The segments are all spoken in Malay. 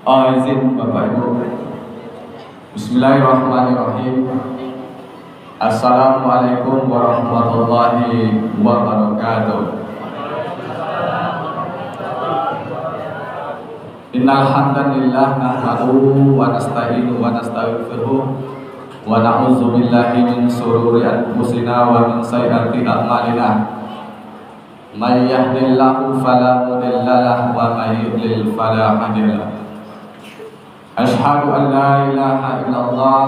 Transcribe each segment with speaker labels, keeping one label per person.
Speaker 1: Izin Bapak Ibu. Bismillahirrahmanirrahim. Assalamualaikum warahmatullahi wabarakatuh. Innal hamdalillah nahmaduhu wa nasta'inu wa nastaghfiruh wa na'udzu billahi min shururi anfusina wa min sayyiati a'malina. May yahdihillahu fala mudilla lahu wa may yudlil fala hadiya lahu. Asyhadu an la ilaha illallah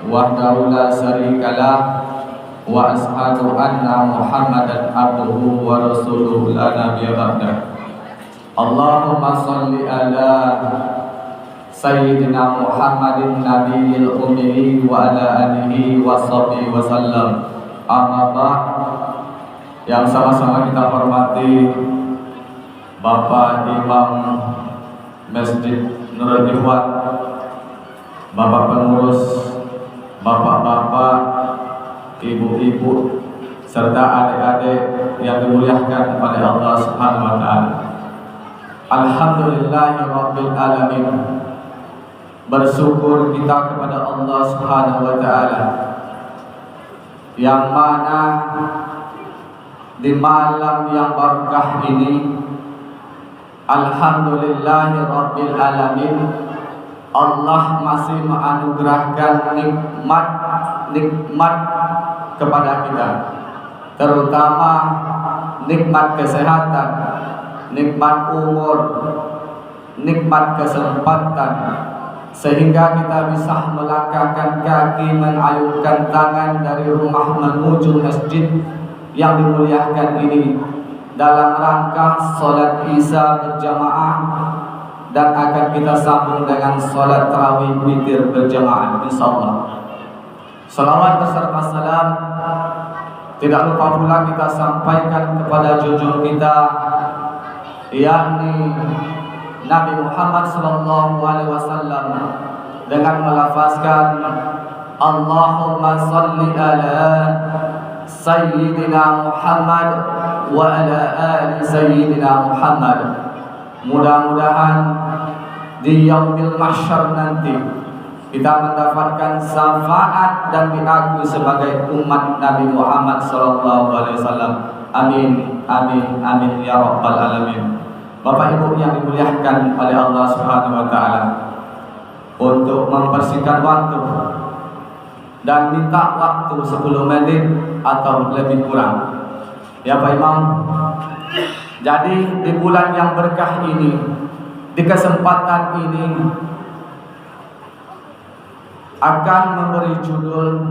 Speaker 1: wahdahu la syarika lah wa asyhadu anna Muhammadan abduhu wa rasuluhu la nabiyya ba'dah. Allahumma shalli ala sayyidina Muhammadin nabiyil ummi wa ala alihi wa sahbihi wa sallam. Amma ba'd. Yang sama-sama kita hormati Bapak Imam Masjid Nurul Ikhwan, Bapak pengurus, bapak-bapak, ibu-ibu, serta adik-adik yang dimuliakan oleh Allah Subhanahu wa Ta'ala. Alhamdulillahirabbil alamin. Bersyukur kita kepada Allah Subhanahu wa Ta'ala yang mana di malam yang berkah ini, alhamdulillahirabbil alamin, Allah masih menganugerahkan nikmat kepada kita, terutama nikmat kesehatan, nikmat umur, nikmat kesempatan, sehingga kita bisa melangkahkan kaki, mengayunkan tangan dari rumah menuju masjid yang dimuliakan ini dalam rangka sholat isya berjamaah, dan akan kita sambung dengan sholat tarawih witir berjamaah insyaallah. Salawat beserta salam tidak lupa pula kita sampaikan kepada junjungan kita, yakni Nabi Muhammad sallallahu alaihi wasallam, dengan melafazkan Allahumma shalli ala Sayyidina Muhammad wa ala ali Sayyidina Muhammad. Mudah-mudahan di yaumil mahsyar nanti kita mendapatkan syafaat dan diakui sebagai umat Nabi Muhammad sallallahu alaihi wasallam. Amin, amin, amin ya rabbal alamin. Bapak Ibu yang dimuliakan oleh Allah Subhanahu wa Ta'ala, untuk mempersingkat waktu dan minta waktu 10 menit atau lebih kurang, ya Pak Imam. Jadi di bulan yang berkah ini, di kesempatan ini, akan memberi judul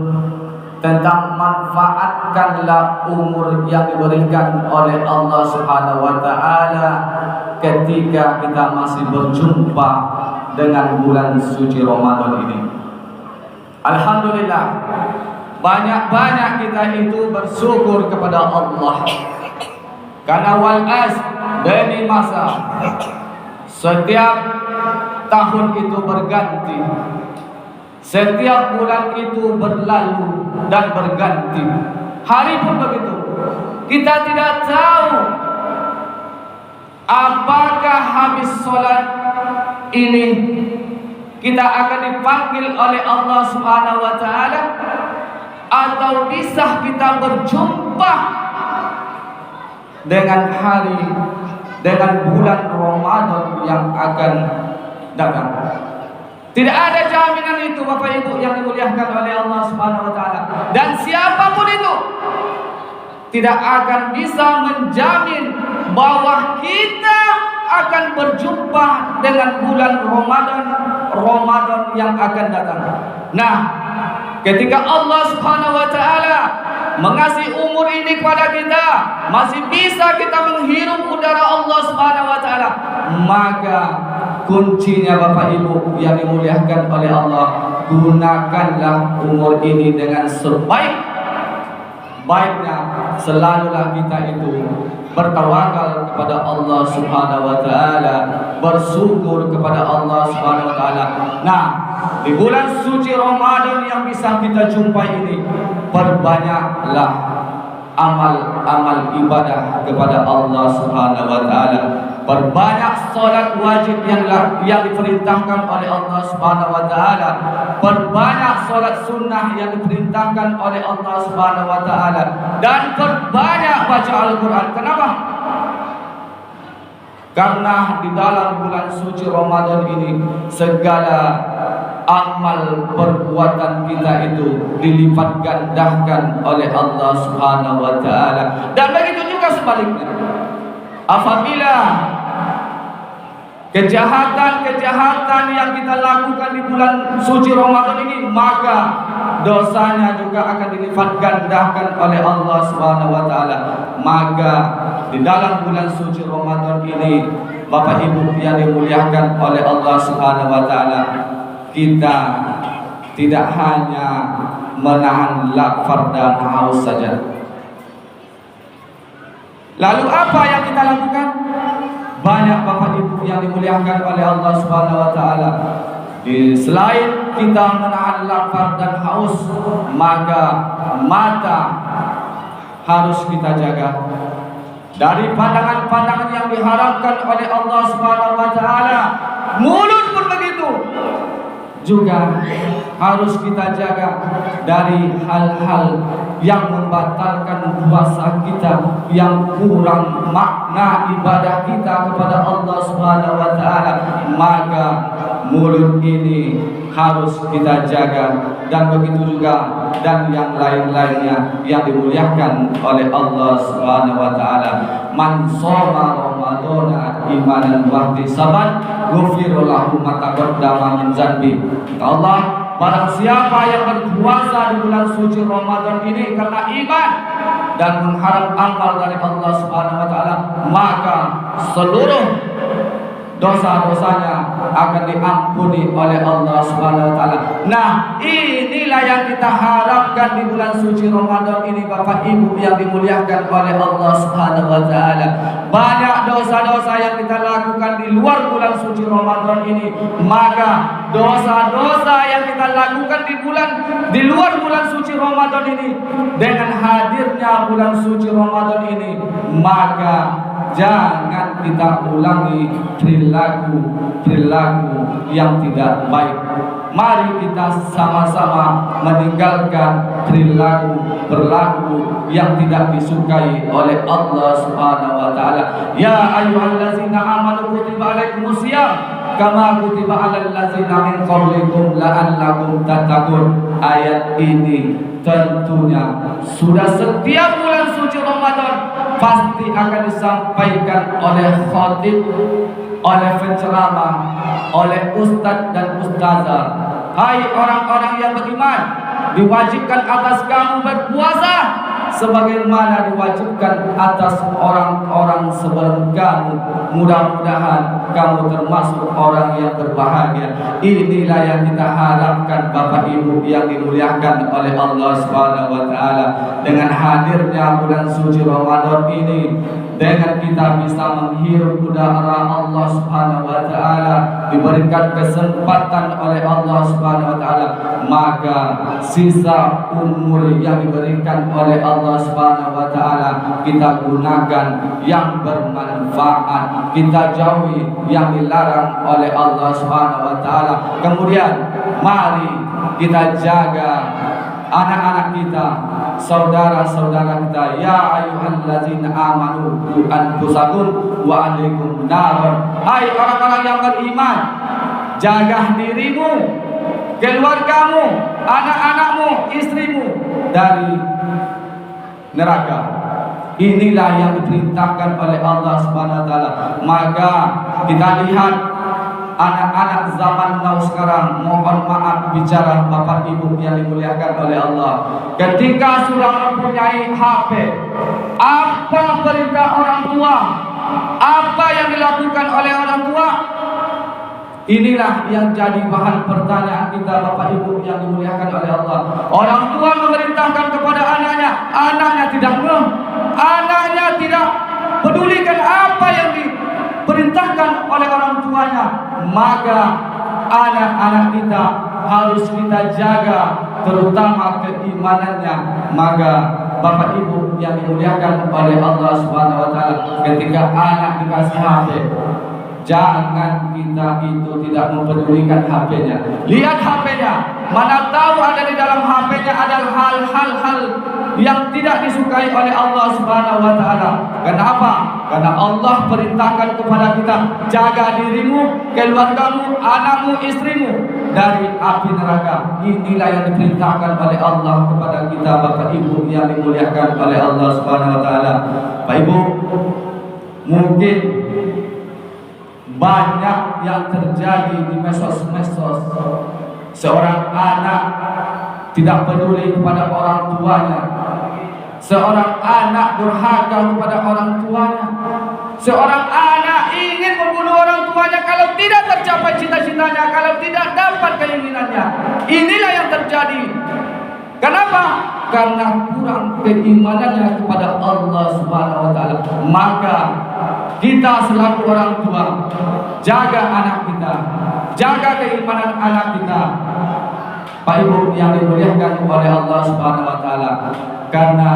Speaker 1: tentang manfaatkanlah umur yang diberikan oleh Allah Subhanahu wa Ta'ala ketika kita masih berjumpa dengan bulan suci Ramadan ini. Alhamdulillah, banyak-banyak kita itu bersyukur kepada Allah, karena walas dari masa setiap tahun itu berganti, setiap bulan itu berlalu dan berganti, hari pun begitu. Kita tidak tahu apakah habis sholat ini kita akan dipanggil oleh Allah Subhanahu wa Ta'ala, atau bisa kita berjumpa dengan hari, dengan bulan Ramadan yang akan datang. Tidak ada jaminan itu Bapak Ibu yang dimuliakan oleh Allah Subhanahu wa Ta'ala, dan siapapun itu tidak akan bisa menjamin bahwa kita akan berjumpa dengan bulan Ramadan yang akan datang. Nah, ketika Allah Subhanahu wa Ta'ala mengasih umur ini kepada kita, masih bisa kita menghirup udara Allah Subhanahu wa Ta'ala, maka kuncinya Bapak Ibu yang dimuliakan oleh Allah, gunakanlah umur ini dengan sebaik-baiknya. Selalulah kita itu bertawakal kepada Allah Subhanahu wa Ta'ala, bersyukur kepada Allah Subhanahu wa Ta'ala. Nah, di bulan suci Ramadan yang bisa kita jumpai ini, perbanyaklah amal-amal ibadah kepada Allah Subhanahu wa Ta'ala. Perbanyak solat wajib yang diperintahkan oleh Allah Subhanahu wa taala. Perbanyak solat sunnah yang diperintahkan oleh Allah Subhanahu wa taala, dan perbanyak baca Al-Qur'an. Kenapa? Karena di dalam bulan suci Ramadan ini segala amal perbuatan kita itu dilipat gandakan oleh Allah Subhanahu wa taala. Dan begitu juga sebaliknya. Apabila kejahatan yang kita lakukan di bulan suci Ramadan ini, maka dosanya juga akan dilipat gandakan oleh Allah Subhanahu wa taala. Maka di dalam bulan suci Ramadan ini, Bapak Ibu yang dimuliakan oleh Allah Subhanahu wa taala, kita tidak hanya menahan lapar dan haus saja. Lalu apa yang kita lakukan? Banyak Bapak Ibu yang dimuliakan oleh Allah Subhanahu wa taala. Selain kita menahan lapar dan haus, maka mata harus kita jaga dari pandangan-pandangan yang diharamkan oleh Allah Subhanahu wa taala. Mulut pun begitu juga harus kita jaga dari hal-hal yang membatalkan puasa kita, yang kurang makna ibadah kita kepada Allah Subhanahu wa taala. Maka mulut ini harus kita jaga, dan begitu juga dan yang lain-lainnya yang dimuliakan oleh Allah Subhanahu wa taala. Man shoma ramadhana imanan wa ihtisaban ghufira lahu ma taqaddama min dzanbi. Allah, barang siapa yang berpuasa di bulan suci Ramadan ini karena iman dan mengharap amal dari Allah Subhanahu wa taala, maka seluruh dosa-dosanya akan diampuni oleh Allah Subhanahu wa taala. Nah, inilah yang kita harapkan di bulan suci Ramadan ini, Bapak Ibu yang dimuliakan oleh Allah Subhanahu wa taala. Banyak dosa-dosa yang kita lakukan di luar bulan suci Ramadan ini, maka dosa-dosa yang kita lakukan di luar bulan suci Ramadan ini, dengan hadirnya bulan suci Ramadan ini, maka jangan kita ulangi perilaku yang tidak baik. Mari kita sama-sama meninggalkan perilaku yang tidak disukai oleh Allah Subhanahu wa taala. Ya ayyuhallazina amanu kutiba alaikumusiyam kama kutiba alal ladzina min qablikum la'allakum tattaqun. Ayat ini tentunya sudah setiap bulan suci Ramadan pasti akan disampaikan oleh khatib, oleh penceramah, oleh ustadz dan ustazah. Hai orang-orang yang beriman, diwajibkan atas kamu berpuasa sebagaimana diwajibkan atas orang-orang sebelum kamu. Mudah-mudahan kamu termasuk orang yang berbahagia. Inilah yang kita harapkan Bapak Ibu yang dimuliakan oleh Allah Subhanahu wa taala. Dengan hadirnya bulan suci Ramadan ini, dengan kita bisa menghirup udara Allah Subhanahu wa taala, diberikan kesempatan oleh Allah Subhanahu wa taala, maka sisa umur yang diberikan oleh Allah Subhanahu wa taala kita gunakan yang bermanfaat, kita jauhi yang dilarang oleh Allah Subhanahu wa taala. Kemudian mari kita jaga anak-anak kita, saudara-saudara kita. Ya ayyuhallazina amanu qu anfusakum wa ahlikum naron. Hai orang-orang yang beriman, jaga dirimu, keluargamu, anak-anakmu, istrimu dari neraka. Inilah yang diperintahkan oleh Allah Subhanahu wa taala. Maka kita lihat anak-anak zaman now sekarang, mohon maaf bicara Bapak Ibu yang dimuliakan oleh Allah, ketika sudah mempunyai HP, apa perintah orang tua, apa yang dilakukan oleh orang tua, inilah yang jadi bahan pertanyaan kita Bapak Ibu yang dimuliakan oleh Allah. Orang tua memerintahkan kepada anaknya, anaknya tidak ngeh, anaknya tidak pedulikan apa yang diperintahkan oleh orang tuanya. Maka anak-anak kita harus kita jaga, terutama keimanannya. Maka Bapak Ibu yang dimuliakan oleh Allah Subhanahu wa taala, ketika anak dikasih HP, jangan kita itu tidak mempedulikan HP-nya. Lihat HP-nya, mana tahu ada di dalam HP-nya ada hal-hal yang tidak disukai oleh Allah Subhanahu wa taala. Kenapa? Karena Allah perintahkan kepada kita, jaga dirimu, keluargamu, anakmu, istrimu dari api neraka. Inilah yang diperintahkan oleh Allah kepada kita, Bapak Ibu yang dimuliakan oleh Allah Subhanahu wa taala. Bapak Ibu, mungkin banyak yang terjadi di medsos. Seorang anak tidak peduli kepada orang tuanya. Seorang anak durhaka kepada orang tuanya. Seorang anak ingin membunuh orang tuanya kalau tidak tercapai cita-citanya, kalau tidak dapat keinginannya. Inilah yang terjadi. Kenapa? Karena kurang keimanannya kepada Allah Subhanahu wa taala. Maka kita selaku orang tua, jaga anak kita, jaga keimanan anak kita. Pak Ibu yang dimuliakan oleh Allah Subhanahu wa taala, karena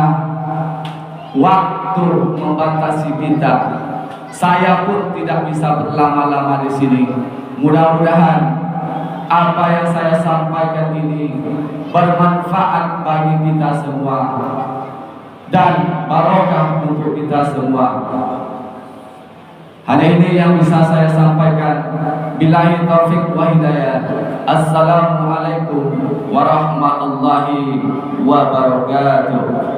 Speaker 1: waktu membatasi kita, saya pun tidak bisa berlama-lama di sini. Mudah-mudahan apa yang saya sampaikan ini bermanfaat bagi kita semua dan barokah untuk kita semua. Hanya ini yang bisa saya sampaikan. Billahi taufik wa hidayah. Assalamualaikum warahmatullahi wabarakatuh.